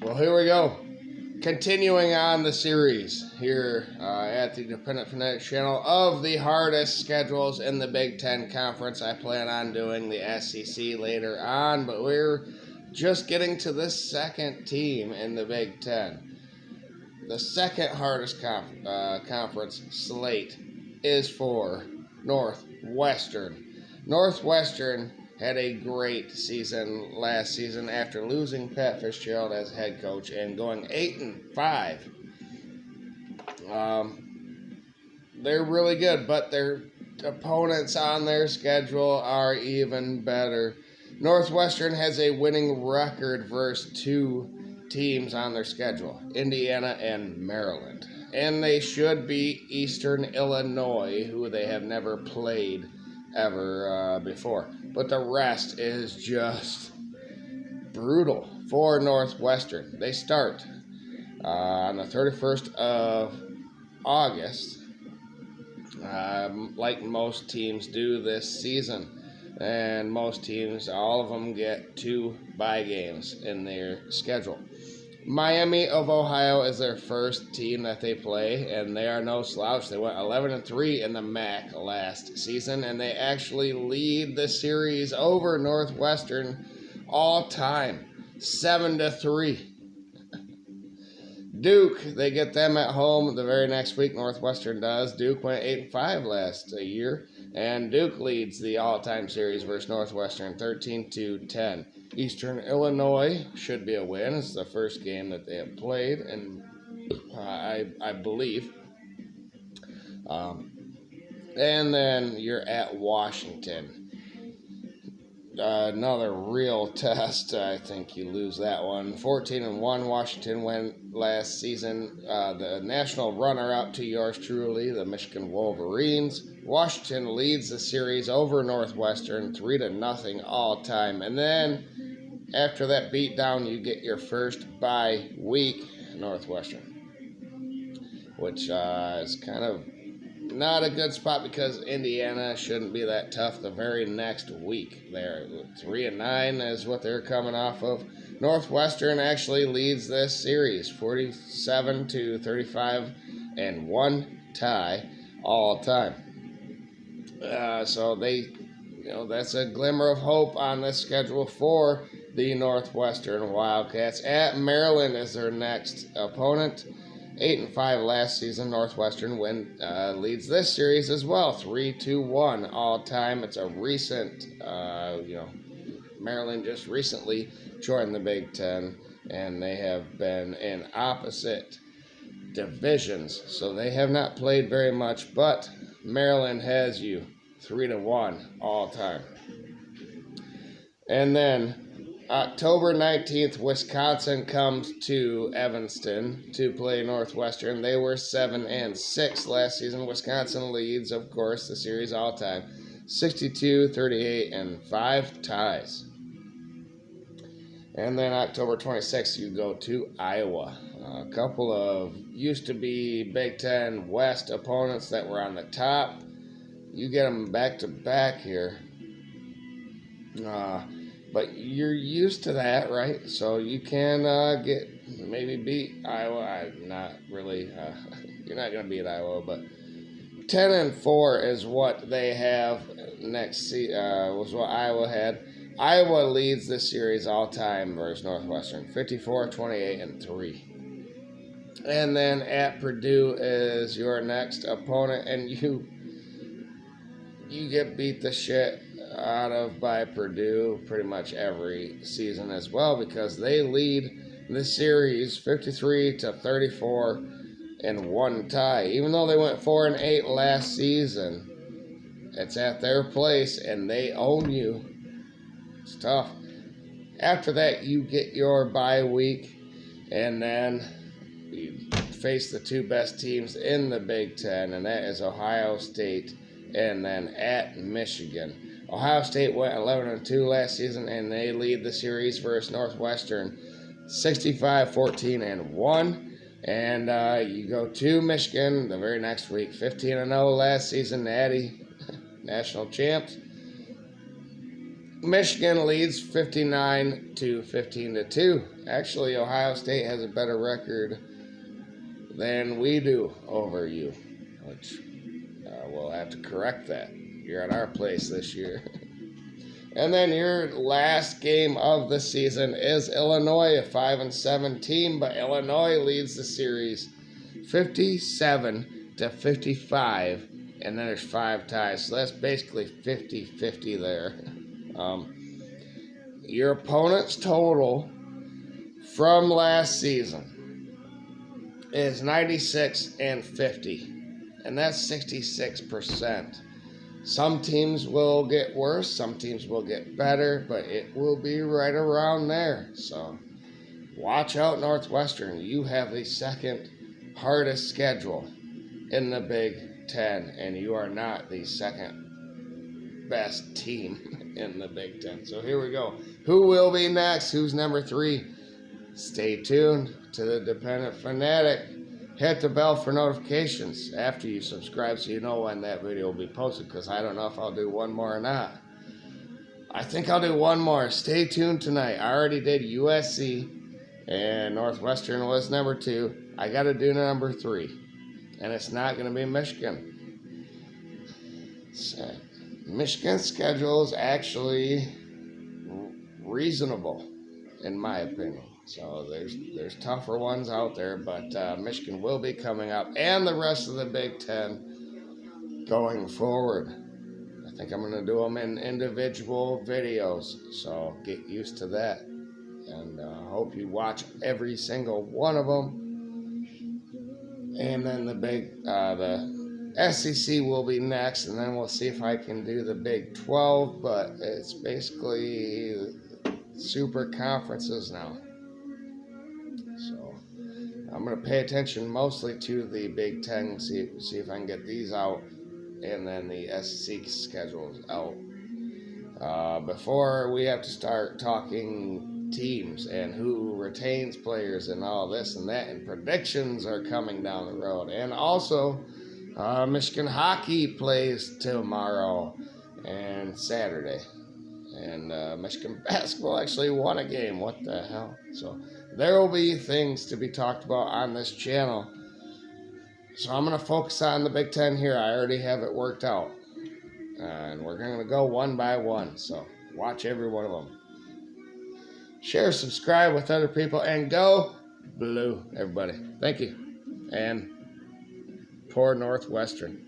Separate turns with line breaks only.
Well, here we go. Continuing on the series here at the Dependent Fanatics channel of the hardest schedules in the Big Ten Conference. I plan on doing the SEC later on, but we're just getting to the second team in the Big Ten. The second hardest conference slate is for Northwestern. Northwestern had a great season last season after losing Pat Fitzgerald as head coach and going 8-5. They're really good, but their opponents on their schedule are even better. Northwestern has a winning record versus two teams on their schedule, Indiana and Maryland. And they should beat Eastern Illinois, who they have never played ever before. But the rest is just brutal for Northwestern. They start on the 31st of August, like most teams do this season. And most teams, all of them get 2 bye games in their schedule. Miami of Ohio is their first team that they play, and they are no slouch. They went 11-3 in the MAC last season, and they actually lead the series over Northwestern all time, 7-3. Duke, they get them at home the very next week. Northwestern does. Duke went 8-5 last year, and Duke leads the all-time series versus Northwestern 13-10. Eastern Illinois should be a win. It's the first game that they have played, and I believe. And then you're at Washington. Another real test. I think you lose that one. 14-1. Washington went last season. The national runner-up to yours truly, the Michigan Wolverines. Washington leads the series over Northwestern 3-0 all time. And then after that beatdown, you get your first bye week, Northwestern, which is kind of not a good spot because Indiana shouldn't be that tough the very next week. They're 3-9 is what they're coming off of. Northwestern actually leads this series, 47-35 and 1 tie all time. So they, that's a glimmer of hope on this schedule for the Northwestern Wildcats. At Maryland is their next opponent. 8-5 last season. Northwestern leads this series as well, 3-1 all time. It's a recent, Maryland just recently joined the Big Ten, and they have been in opposite divisions, so they have not played very much. But Maryland has you 3-1 all time, and then October 19th, Wisconsin comes to Evanston to play Northwestern. They were 7-6 last season. Wisconsin leads, of course, the series all time, 62-38 and 5 ties. And then October 26th, you go to Iowa. A couple of used to be Big Ten West opponents that were on the top. You get them back to back here. But you're used to that, right? So you can maybe beat Iowa. Not really. You're not going to beat Iowa, but 10-4 is what they have next. Was what Iowa had. Iowa leads this series all time versus Northwestern, 54-28 and 3. And then at Purdue is your next opponent, and you get beat the shit out of by Purdue pretty much every season as well, because they lead the series 53-34 and 1 tie. Even though they went 4-8 last season, it's at their place and they own you. It's tough. After that, you get your bye week, and then you face the 2 best teams in the Big Ten, and that is Ohio State and then at Michigan. Ohio State went 11-2 last season, and they lead the series versus Northwestern 65-14 and 1. And you go to Michigan the very next week, 15-0 last season, Natty, national champs. Michigan leads 59 to 15 to 2. Actually, Ohio State has a better record than we do over you, which we'll have to correct that. You're at our place this year. And then your last game of the season is Illinois, a 5-7 team, but Illinois leads the series 57 to 55, and then there's 5 ties. So that's basically 50-50 there. Your opponent's total from last season is 96 and 50, and that's 66%. Some teams will get worse, some teams will get better, but it will be right around there. So watch out, Northwestern. You have the second hardest schedule in the Big Ten, and you are not the second best team in the Big Ten. So here we go. Who will be next? Who's number 3? Stay tuned to the Dependent Fanatic. Hit the bell for notifications after you subscribe so you know when that video will be posted, because I don't know if I'll do one more or not. I think I'll do one more. Stay tuned tonight. I already did USC, and Northwestern was number 2. I got to do number 3, and it's not going to be Michigan. So, Michigan's schedule is actually reasonable, in my opinion. So there's tougher ones out there, but Michigan will be coming up, and the rest of the Big Ten going forward. I think I'm going to do them in individual videos, so get used to that. And hope you watch every single one of them. And then the SEC will be next, and then we'll see if I can do the Big 12, but it's basically super conferences now. So I'm going to pay attention mostly to the Big Ten, see if I can get these out, and then the SEC schedules out. Before we have to start talking teams and who retains players and all this and that, and predictions are coming down the road. And also, Michigan hockey plays tomorrow and Saturday. And Michigan basketball actually won a game. What the hell? So there will be things to be talked about on this channel. So I'm going to focus on the Big Ten here. I already have it worked out. And we're going to go one by one. So watch every one of them. Share, subscribe with other people, and go blue, everybody. Thank you. And poor Northwestern.